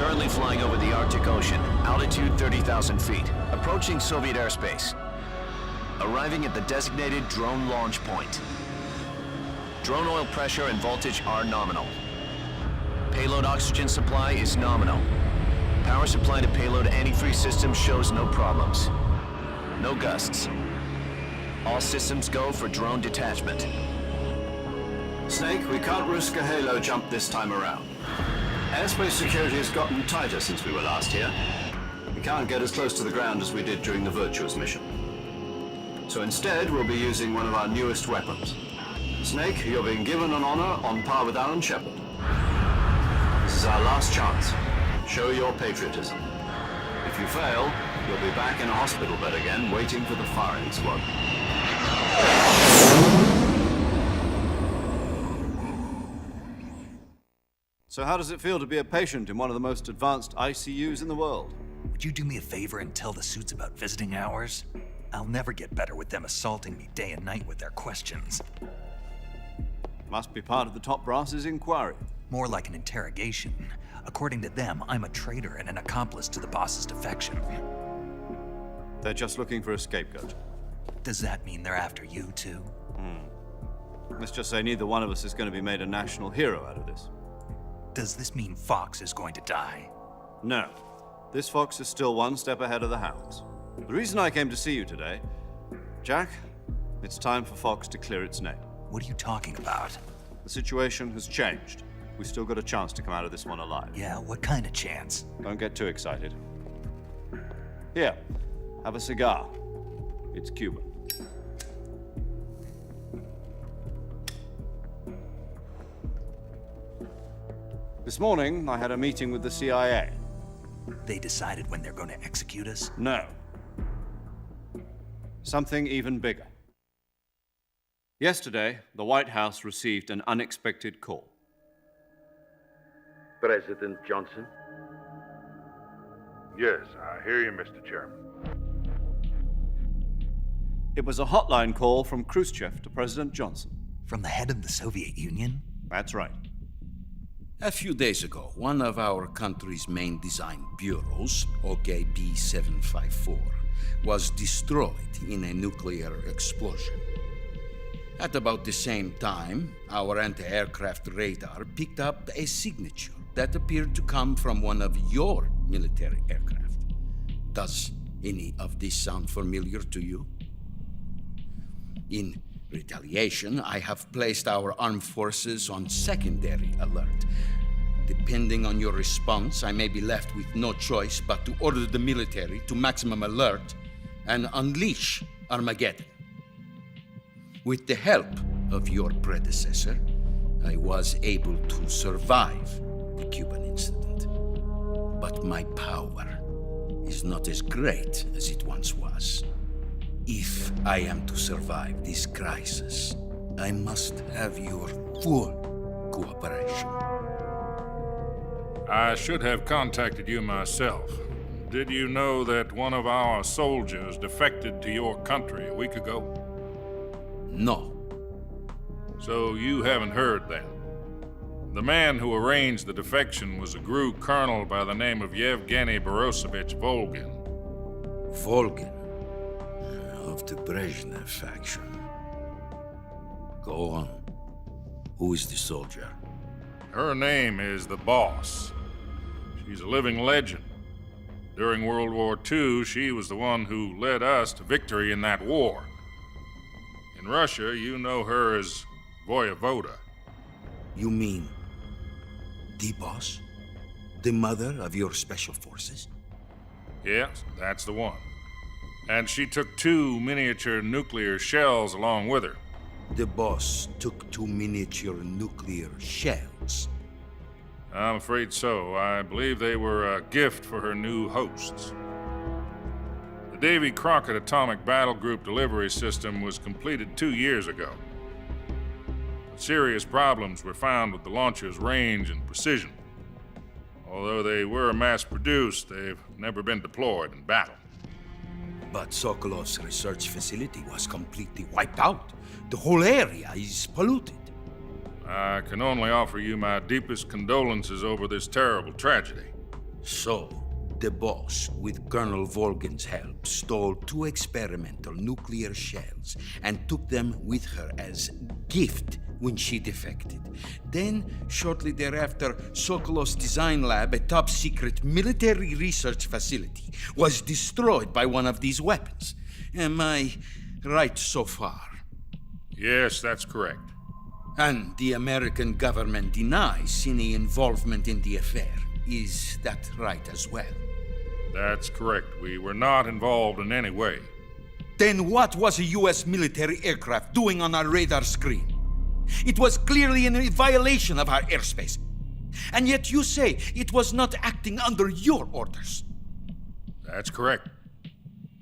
Currently flying over the Arctic Ocean, altitude 30,000 feet, approaching Soviet airspace. Arriving at the designated drone launch point. Drone oil pressure and voltage are nominal. Payload oxygen supply is nominal. Power supply to payload antifreeze system shows no problems. No gusts. All systems go for drone detachment. Snake, we can't risk a halo jump this time around. Airspace security has gotten tighter since we were last here. We can't get as close to the ground as we did during the Virtuous mission. So instead, we'll be using one of our newest weapons. Snake, you're being given an honor on par with Alan Shepard. This is our last chance. Show your patriotism. If you fail, you'll be back in a hospital bed again, waiting for the firing squad. So how does it feel to be a patient in one of the most advanced ICUs in the world? Would you do me a favor and tell the suits about visiting hours? I'll never get better with them assaulting me day and night with their questions. Must be part of the top brass's inquiry. More like an interrogation. According to them, I'm a traitor and an accomplice to the boss's defection. They're just looking for a scapegoat. Does that mean they're after you, too? Let's just say neither one of us is going to be made a national hero out of this. Does this mean Fox is going to die? No. This fox is still one step ahead of the hounds. The reason I came to see you today, Jack, it's time for Fox to clear its name. What are you talking about? The situation has changed. We've still got a chance to come out of this one alive. Yeah, what kind of chance? Don't get too excited. Here, have a cigar. It's Cuban. This morning, I had a meeting with the CIA. They decided when they're going to execute us? No. Something even bigger. Yesterday, the White House received an unexpected call. President Johnson? Yes, I hear you, Mr. Chairman. It was a hotline call from Khrushchev to President Johnson. From the head of the Soviet Union? That's right. A few days ago, one of our country's main design bureaus, OKB 754, was destroyed in a nuclear explosion. At about the same time, our anti-aircraft radar picked up a signature that appeared to come from one of your military aircraft. Does any of this sound familiar to you? In retaliation, I have placed our armed forces on secondary alert. Depending on your response, I may be left with no choice but to order the military to maximum alert and unleash Armageddon. With the help of your predecessor, I was able to survive the Cuban incident. But my power is not as great as it once was. If I am to survive this crisis, I must have your full cooperation. I should have contacted you myself. Did you know that one of our soldiers defected to your country a week ago? No. So you haven't heard then. The man who arranged the defection was a GRU colonel by the name of Yevgeny Borosovich Volgin. Volgin, of the Brezhnev faction. Go on. Who is the soldier? Her name is the Boss. She's a living legend. During World War II, she was the one who led us to victory in that war. In Russia, you know her as Voyevoda. You mean the Boss? The mother of your special forces? Yes, that's the one. And she took 2 miniature nuclear shells along with her. The Boss took 2 miniature nuclear shells. I'm afraid so. I believe they were a gift for her new hosts. The Davy Crockett Atomic Battle Group delivery system was completed 2 years ago. But serious problems were found with the launcher's range and precision. Although they were mass-produced, they've never been deployed in battle. But Sokolov's research facility was completely wiped out. The whole area is polluted. I can only offer you my deepest condolences over this terrible tragedy. So, the boss, with Colonel Volgin's help, stole 2 experimental nuclear shells and took them with her as gift when she defected. Then, shortly thereafter, Sokolov's design lab, a top-secret military research facility, was destroyed by one of these weapons. Am I right so far? Yes, that's correct. And the American government denies any involvement in the affair. Is that right as well? That's correct. We were not involved in any way. Then what was a U.S. military aircraft doing on our radar screen? It was clearly in violation of our airspace. And yet you say it was not acting under your orders. That's correct.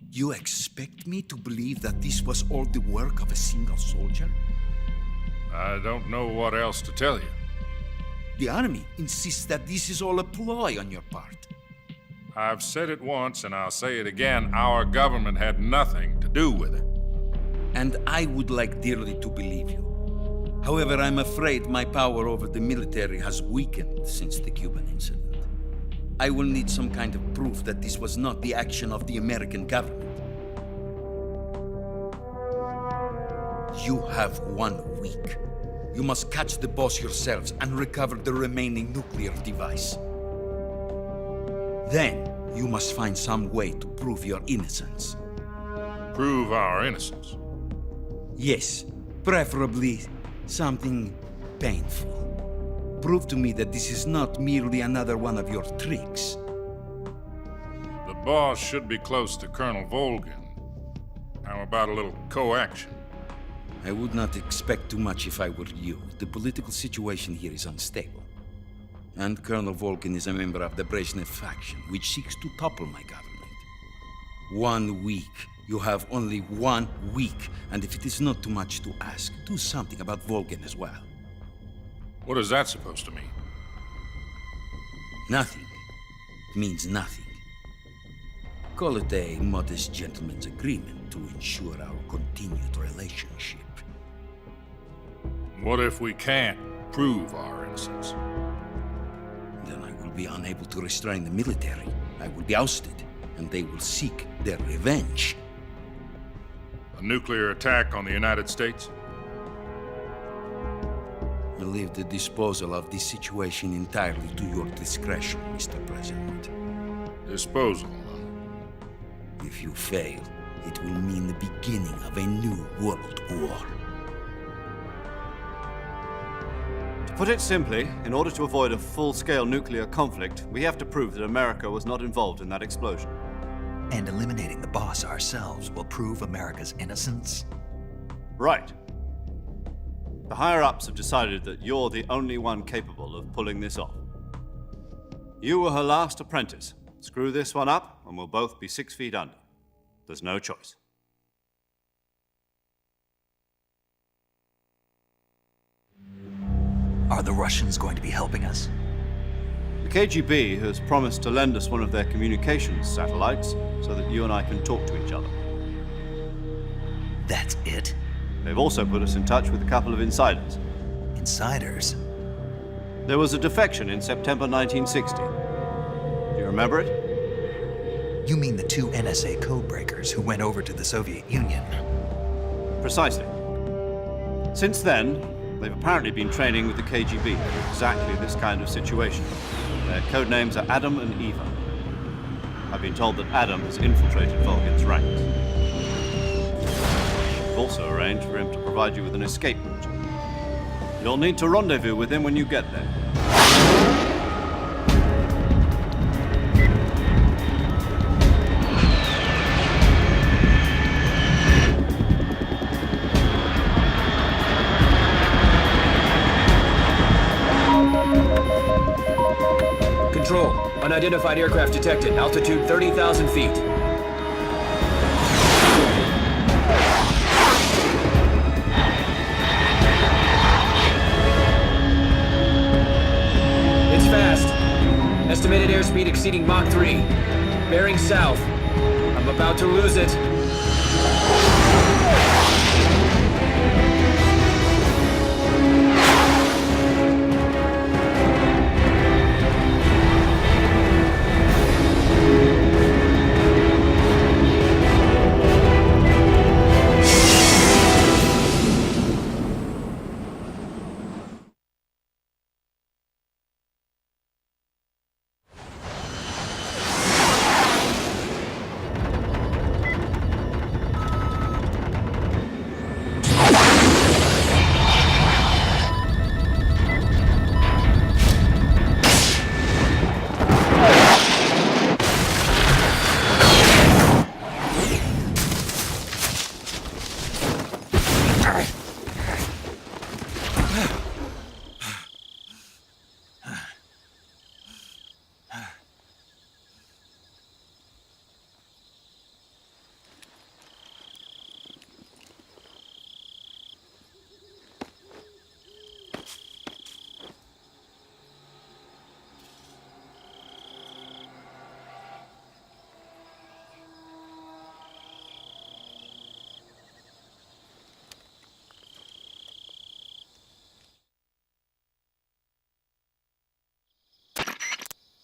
You expect me to believe that this was all the work of a single soldier? I don't know what else to tell you. The Army insists that this is all a ploy on your part. I've said it once and I'll say it again. Our government had nothing to do with it. And I would like dearly to believe you. However, I'm afraid my power over the military has weakened since the Cuban incident. I will need some kind of proof that this was not the action of the American government. You have 1 week. You must catch the boss yourselves and recover the remaining nuclear device. Then, you must find some way to prove your innocence. Prove our innocence. Yes, preferably something painful. Prove to me that this is not merely another one of your tricks. The boss should be close to Colonel Volgin. How about a little co-action? I would not expect too much if I were you. The political situation here is unstable. And Colonel Volgin is a member of the Brezhnev faction, which seeks to topple my government. 1 week. You have only 1 week. And if it is not too much to ask, do something about Volgin as well. What is that supposed to mean? Nothing. It means nothing. Call it a modest gentleman's agreement to ensure our continued relationship. What if we can't prove our innocence? Then I will be unable to restrain the military. I will be ousted, and they will seek their revenge. A nuclear attack on the United States? I leave the disposal of this situation entirely to your discretion, Mr. President. Disposal. If you fail, it will mean the beginning of a new world war. To put it simply, in order to avoid a full-scale nuclear conflict, we have to prove that America was not involved in that explosion. And eliminating the boss ourselves will prove America's innocence? Right. The higher-ups have decided that you're the only one capable of pulling this off. You were her last apprentice. Screw this one up, and we'll both be 6 feet under. There's no choice. Are the Russians going to be helping us? The KGB has promised to lend us one of their communications satellites so that you and I can talk to each other. That's it? They've also put us in touch with a couple of insiders. Insiders? There was a defection in September 1960. Do you remember it? You mean the 2 NSA codebreakers who went over to the Soviet Union? Precisely. Since then, they've apparently been training with the KGB for exactly this kind of situation. Their code names are Adam and Eva. I've been told that Adam has infiltrated Volgin's ranks. We've also arranged for him to provide you with an escape route. You'll need to rendezvous with him when you get there. Control. Unidentified aircraft detected. Altitude 30,000 feet. It's fast. Estimated airspeed exceeding Mach 3. Bearing south. I'm about to lose it.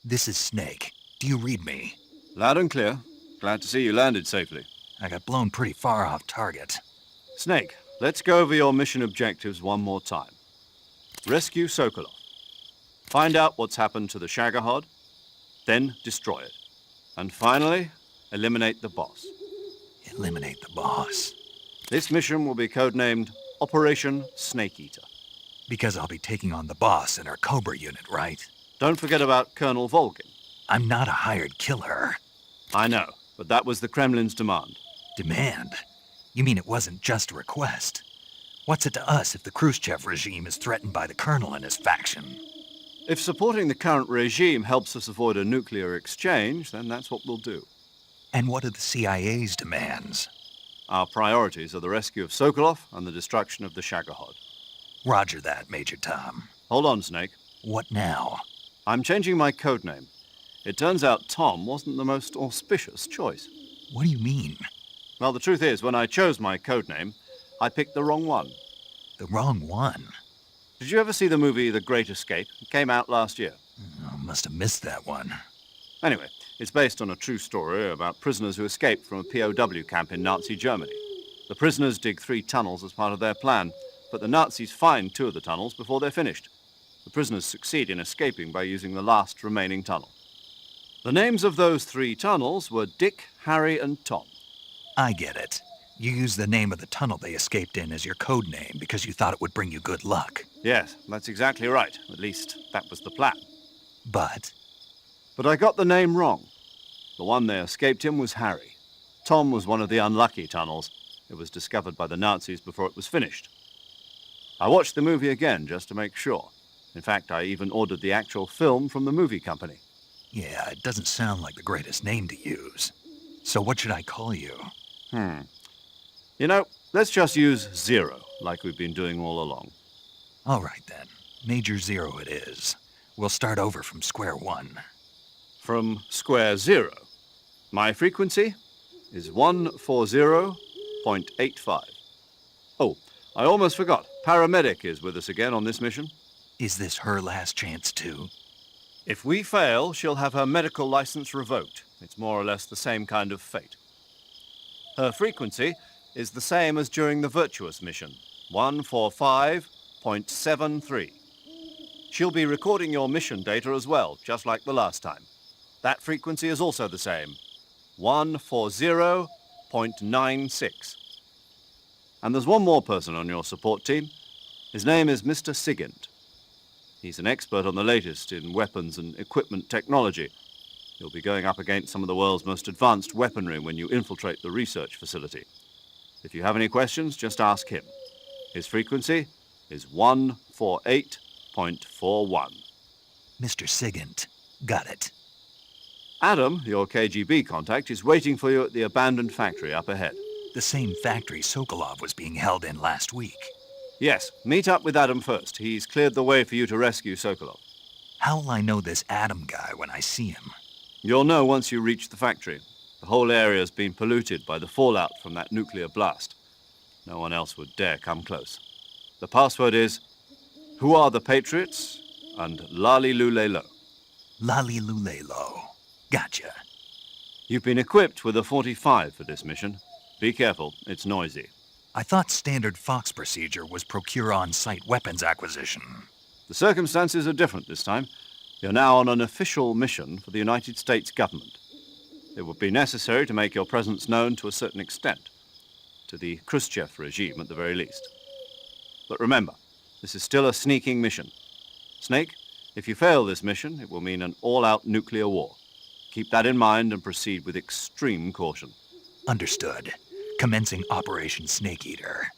This is Snake. Do you read me? Loud and clear. Glad to see you landed safely. I got blown pretty far off target. Snake, let's go over your mission objectives one more time. Rescue Sokolov. Find out what's happened to the Shagohod, then destroy it. And finally, eliminate the boss. Eliminate the boss. This mission will be codenamed Operation Snake Eater. Because I'll be taking on the boss in our Cobra unit, right? Don't forget about Colonel Volgin. I'm not a hired killer. I know, but that was the Kremlin's demand. Demand? You mean it wasn't just a request? What's it to us if the Khrushchev regime is threatened by the Colonel and his faction? If supporting the current regime helps us avoid a nuclear exchange, then that's what we'll do. And what are the CIA's demands? Our priorities are the rescue of Sokolov and the destruction of the Shagohod. Roger that, Major Tom. Hold on, Snake. What now? I'm changing my codename. It turns out Tom wasn't the most auspicious choice. What do you mean? Well, the truth is, when I chose my codename, I picked the wrong one. The wrong one? Did you ever see the movie The Great Escape? It came out last year. I must have missed that one. Anyway, it's based on a true story about prisoners who escaped from a POW camp in Nazi Germany. The prisoners dig 3 tunnels as part of their plan, but the Nazis find 2 of the tunnels before they're finished. The prisoners succeed in escaping by using the last remaining tunnel. The names of those 3 tunnels were Dick, Harry, and Tom. I get it. You used the name of the tunnel they escaped in as your code name because you thought it would bring you good luck. Yes, that's exactly right. At least, that was the plan. But I got the name wrong. The one they escaped in was Harry. Tom was one of the unlucky tunnels. It was discovered by the Nazis before it was finished. I watched the movie again just to make sure. In fact, I even ordered the actual film from the movie company. yeah, it doesn't sound like the greatest name to use. So what should I call you? You know, let's just use Zero, like we've been doing all along. All right then. Major Zero it is. We'll start over from square one. From square 0. My frequency is 140.85. Oh, I almost forgot. Paramedic is with us again on this mission. Is this her last chance too? If we fail, she'll have her medical license revoked. It's more or less the same kind of fate. Her frequency is the same as during the Virtuous mission, 145.73. She'll be recording your mission data as well, just like the last time. That frequency is also the same, 140.96. And there's one more person on your support team. His name is Mr. Sigint. He's an expert on the latest in weapons and equipment technology. You'll be going up against some of the world's most advanced weaponry when you infiltrate the research facility. If you have any questions, just ask him. His frequency is 148.41. Mr. Sigint. Got it. Adam, your KGB contact, is waiting for you at the abandoned factory up ahead. The same factory Sokolov was being held in last week. Yes, meet up with Adam first. He's cleared the way for you to rescue Sokolov. How'll I know this Adam guy when I see him? You'll know once you reach the factory. The whole area's been polluted by the fallout from that nuclear blast. No one else would dare come close. The password is, "Who are the Patriots?" and "Lali Lulelo." Lali Lulelo. Gotcha. You've been equipped with a 45 for this mission. Be careful, it's noisy. I thought standard Fox procedure was procure on-site weapons acquisition. The circumstances are different this time. You're now on an official mission for the United States government. It would be necessary to make your presence known to a certain extent, to the Khrushchev regime at the very least. But remember, this is still a sneaking mission. Snake, if you fail this mission, it will mean an all-out nuclear war. Keep that in mind and proceed with extreme caution. Understood. Commencing Operation Snake Eater.